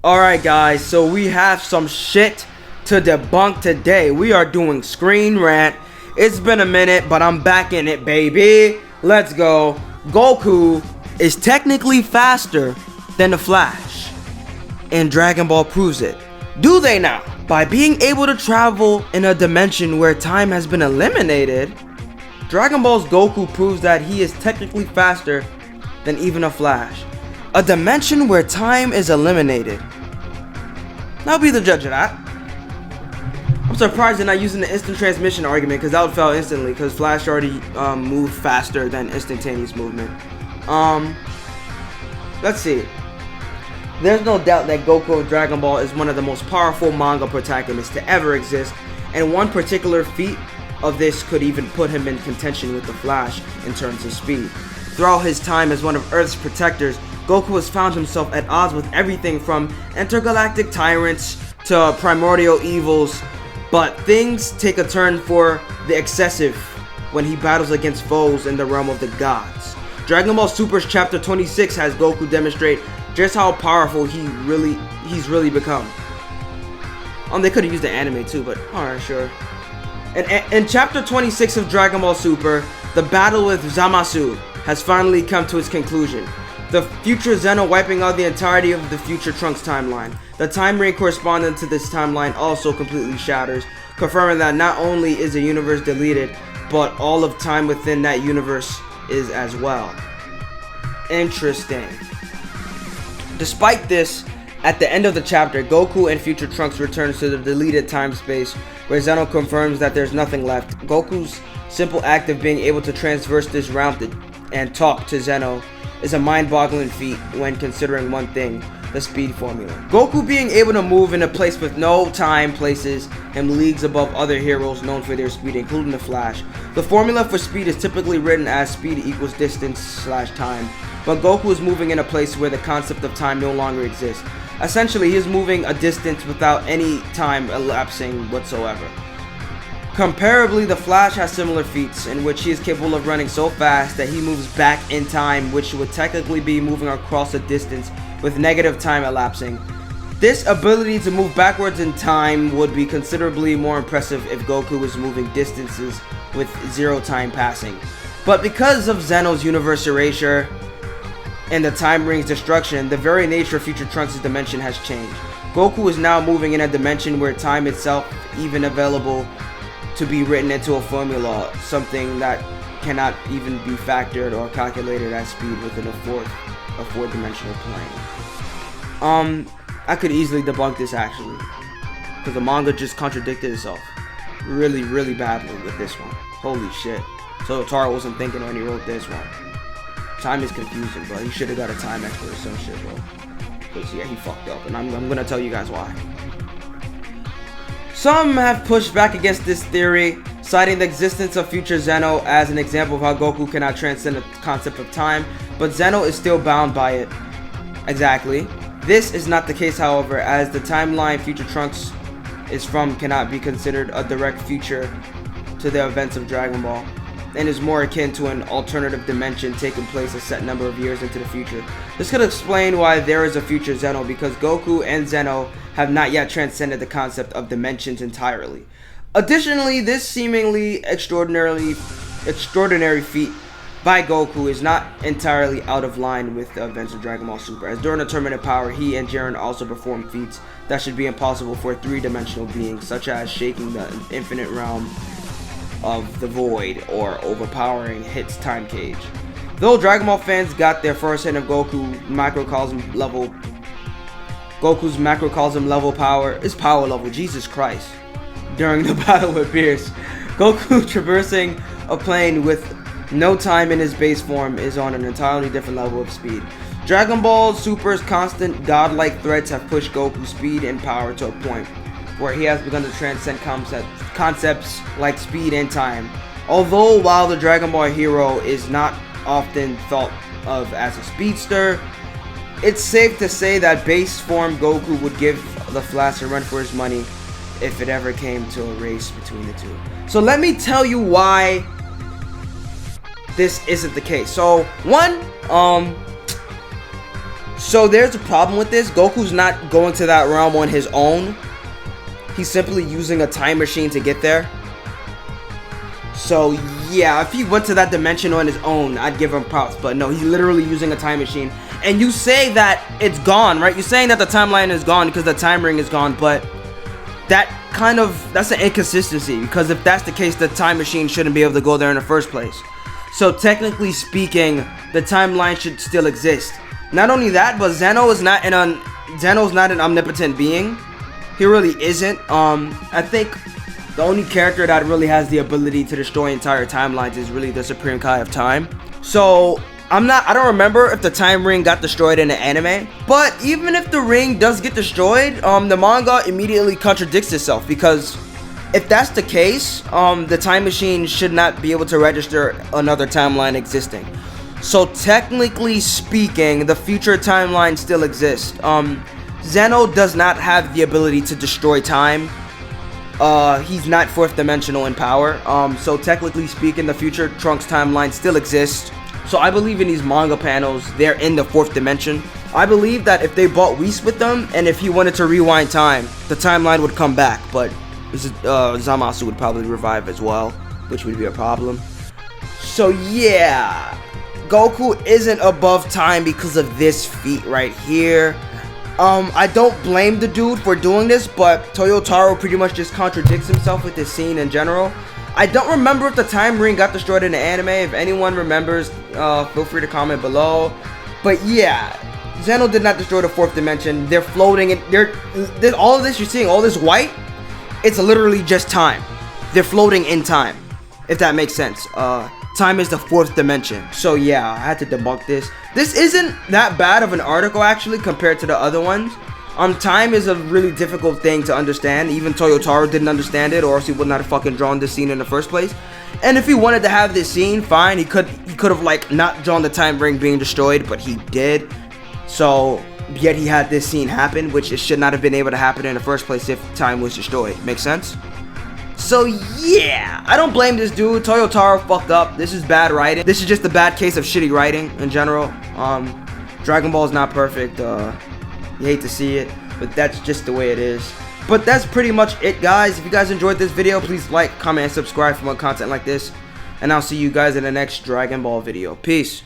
Alright guys, so we have some shit to debunk today. We are doing Screen Rant. It's been a minute, but I'm back in it, baby. Let's go. Goku is technically faster than the Flash, and Dragon Ball proves it. Do they now? By being able to travel in a dimension where time has been eliminated, Dragon Ball's Goku proves that he is technically faster than even a Flash. A dimension where time is eliminated. I'll be the judge of that. I'm surprised they're not using the instant transmission argument, because that would fail instantly, because Flash already moved faster than instantaneous movement. Let's see. There's no doubt that Goku of Dragon Ball is one of the most powerful manga protagonists to ever exist, and one particular feat of this could even put him in contention with the Flash in terms of speed. Throughout his time as one of Earth's protectors, Goku has found himself at odds with everything from intergalactic tyrants to primordial evils, but things take a turn for the excessive when he battles against foes in the realm of the gods. Dragon Ball Super's Chapter 26 has Goku demonstrate just how powerful he's really become. They could have used the anime too, but alright, sure. In Chapter 26 of Dragon Ball Super, the battle with Zamasu has finally come to its conclusion. The future Zeno wiping out the entirety of the future Trunks timeline. The time ring corresponding to this timeline also completely shatters, confirming that not only is the universe deleted, but all of time within that universe is as well. Interesting. Despite this, at the end of the chapter, Goku and future Trunks returns to the deleted time space, where Zeno confirms that there's nothing left. Goku's simple act of being able to traverse this realm and talk to Zeno is a mind-boggling feat when considering one thing: the speed formula. Goku being able to move in a place with no time places him leagues above other heroes known for their speed, including the Flash. The formula for speed is typically written as speed equals distance/time, but Goku is moving in a place where the concept of time no longer exists. Essentially, he is moving a distance without any time elapsing whatsoever. Comparably, the Flash has similar feats in which he is capable of running so fast that he moves back in time, which would technically be moving across a distance with negative time elapsing. This ability to move backwards in time would be considerably more impressive if Goku was moving distances with zero time passing. But because of Zeno's universe erasure and the time ring's destruction, the very nature of future Trunks' dimension has changed. Goku is now moving in a dimension where time itself even available to be written into a formula, something that cannot even be factored or calculated as speed within a four-dimensional plane. I could easily debunk this actually, because the manga just contradicted itself really badly with this one. Holy shit. So Taro wasn't thinking when he wrote this one. Time is confusing, bro. He should have got a time expert or some shit, bro. Because yeah, he fucked up, and I'm gonna tell you guys why. Some have pushed back against this theory, citing the existence of future Zeno as an example of how Goku cannot transcend the concept of time, but Zeno is still bound by it. Exactly. This is not the case, however, as the timeline future Trunks is from cannot be considered a direct future to the events of Dragon Ball, and is more akin to an alternative dimension taking place a set number of years into the future. This could explain why there is a future Zeno, because Goku and Zeno have not yet transcended the concept of dimensions entirely. Additionally, this seemingly extraordinary feat by Goku is not entirely out of line with the events of Dragon Ball Super, as during the Tournament Power, he and Jiren also performed feats that should be impossible for a three-dimensional being, such as shaking the infinite realm of the void or overpowering Hit's time cage. Though Dragon Ball fans got their first hit of Goku's macrocosm level power Jesus Christ, during the battle with Beerus, Goku traversing a plane with no time in his base form is on an entirely different level of speed. Dragon Ball Super's constant godlike threats have pushed Goku's speed and power to a point where he has begun to transcend concepts like speed and time. Although while the Dragon Ball hero is not often thought of as a speedster, it's safe to say that base form Goku would give the Flash a run for his money if it ever came to a race between the two. So let me tell you why this isn't the case. So one, So there's a problem with this. Goku's not going to that realm on his own. He's simply using a time machine to get there. So yeah, if he went to that dimension on his own, I'd give him props. But no, he's literally using a time machine. And you say that it's gone, right? You're saying that the timeline is gone because the time ring is gone. But that's an inconsistency. Because if that's the case, the time machine shouldn't be able to go there in the first place. So technically speaking, the timeline should still exist. Not only that, but Zeno's not an omnipotent being. He really isn't. I think the only character that really has the ability to destroy entire timelines is really the Supreme Kai of Time. So I don't remember if the time ring got destroyed in the anime, but even if the ring does get destroyed, the manga immediately contradicts itself, because if that's the case, the time machine should not be able to register another timeline existing. So technically speaking, the future timeline still exists. Zeno does not have the ability to destroy time. He's not fourth dimensional in power. So technically speaking, the future Trunks timeline still exists. So I believe in these manga panels, they're in the fourth dimension. I believe that if they brought Whis with them, and if he wanted to rewind time, the timeline would come back. But Zamasu would probably revive as well, which would be a problem. So yeah, Goku isn't above time because of this feat right here. I don't blame the dude for doing this, but Toyotaro pretty much just contradicts himself with this scene in general. I don't remember if the time ring got destroyed in the anime. If anyone remembers, feel free to comment below. But yeah, Zeno did not destroy the fourth dimension. They're floating in all of this you're seeing, all this white, it's literally just time. They're floating in time, if that makes sense. Time is the fourth dimension. So yeah, I had to debunk this. This isn't that bad of an article actually compared to the other ones. Time is a really difficult thing to understand. Even Toyotaro didn't understand it, or else he would not have fucking drawn this scene in the first place. And if he wanted to have this scene, fine. He could have like not drawn the time ring being destroyed, but he did. So yet he had this scene happen, which it should not have been able to happen in the first place if time was destroyed. Make sense? So yeah, I don't blame this dude. Toyotaro fucked up. This is bad writing. This is just a bad case of shitty writing in general. Dragon Ball is not perfect. You hate to see it, but that's just the way it is. But that's pretty much it, guys. If you guys enjoyed this video, please like, comment, and subscribe for more content like this. And I'll see you guys in the next Dragon Ball video. Peace.